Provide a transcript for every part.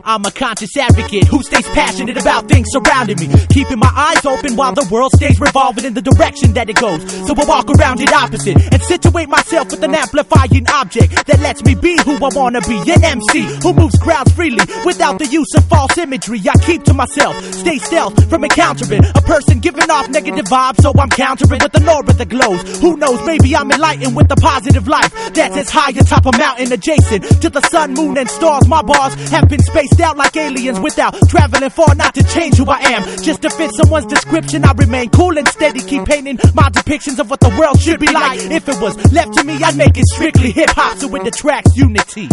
I'm a conscious advocate who stays passionate about things surrounding me, keeping my eyes open while the world stays revolving in the direction that it goes. So I walk around it opposite and situate myself with an amplifying object that lets me be who I wanna be. An MC who moves crowds freely without the use of false imagery. I keep to myself, stay stealth from encountering a person giving off negative vibes, so I'm countering with an aura that glows. Who knows, maybe I'm enlightened with the positive life that's as high atop a mountain adjacent to the sun, moon, and stars. My bars have been spaced out like aliens without traveling far, not to change who I am, just to fit someone's description. I remain cool and steady, keep painting my depictions of what the world should be like. If it was left to me, I'd make it strictly hip-hop, so it attracts unity.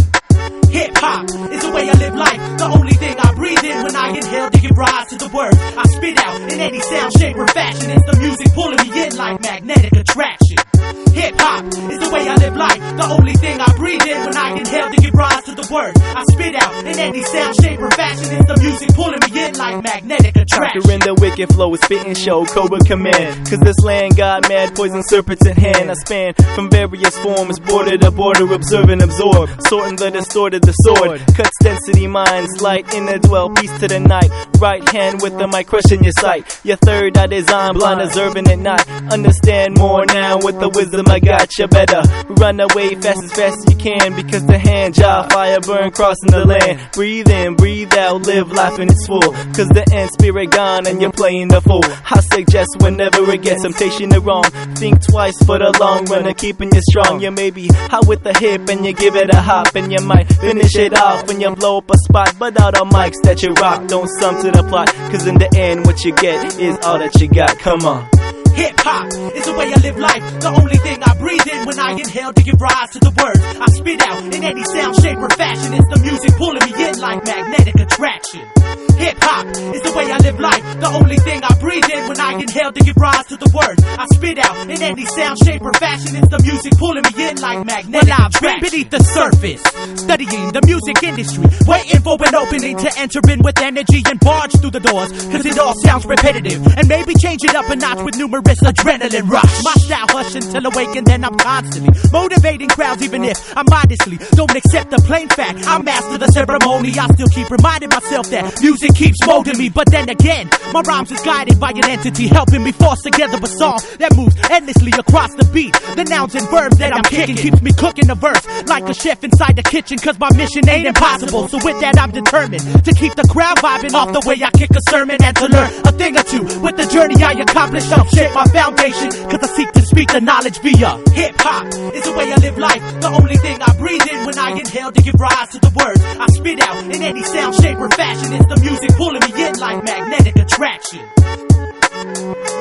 Hip-hop is the way I live life, the only thing I breathe in when I inhale to give rise to the words I spit out in any sound, shape, or fashion. It's the music pulling me in like magnetic attraction. Hip-hop is the way I live life, the only thing I breathe in when I inhale to give rise to the words I spit out in any sound, shape, or fashion. It's the music pulling me in like magnetic attraction. Conquering the wicked flow, spitting show, Cobra command. Cause this land got mad poison serpents in hand. I span from various forms, border to border, observe and absorb, sorting the distorted the sword. Cuts density minds, light in the dwell, peace to the night. Right hand with the mic crushing your sight. Your third eye design, blind observing it not. Understand more now with the wisdom I got. You better run away fast as you can, because the hand job, fire burn crossing the land. Breathe in, breathe out, live life in its full, cause the end spirit gone and you're playing the fool. I suggest whenever it gets temptation to wrong, think twice for the long run of keeping you strong. You may be hot with the hip and you give it a hop, and you might finish it off when you blow up a spot. But all the mics that you rock don't sum to the plot, cause in the end what you get is all that you got. Come on. Hip-hop is the way I live life, the only thing I breathe in when I inhale to give rise to the words I spit out in any sound, shape, or fashion. It's the music pulling me in like magnetic attraction. Hip-hop is the way I live life, the only thing I breathe in when I inhale to give rise to the words I spit out in any sound, shape, or fashion. It's the music pulling me in like magnetic attraction. Well, I've been beneath the surface, studying the music industry, waiting for an opening to enter in with energy and barge through the doors, cause it all sounds repetitive, and maybe change it up a notch with numerous adrenaline rush. My style hush until awakened, then I'm constantly motivating crowds, even if I modestly don't accept the plain fact I master the ceremony. I still keep reminding myself that music keeps molding me, but then again, my rhymes is guided by an entity helping me force together a song that moves endlessly across the beat. The nouns and verbs that I'm kicking keeps me cooking a verse like a chef inside the kitchen, cause my mission ain't impossible. So with that I'm determined to keep the crowd vibing off the way I kick a sermon, and to learn a thing or two with the journey I accomplished. I'll shape my foundation, cause I seek to speak the knowledge via hip-hop is the way I live life, the only thing I breathe in when I inhale to give rise to the words I spit out in any sound, shape, or fashion. It's the music pulling me in like magnetic attraction.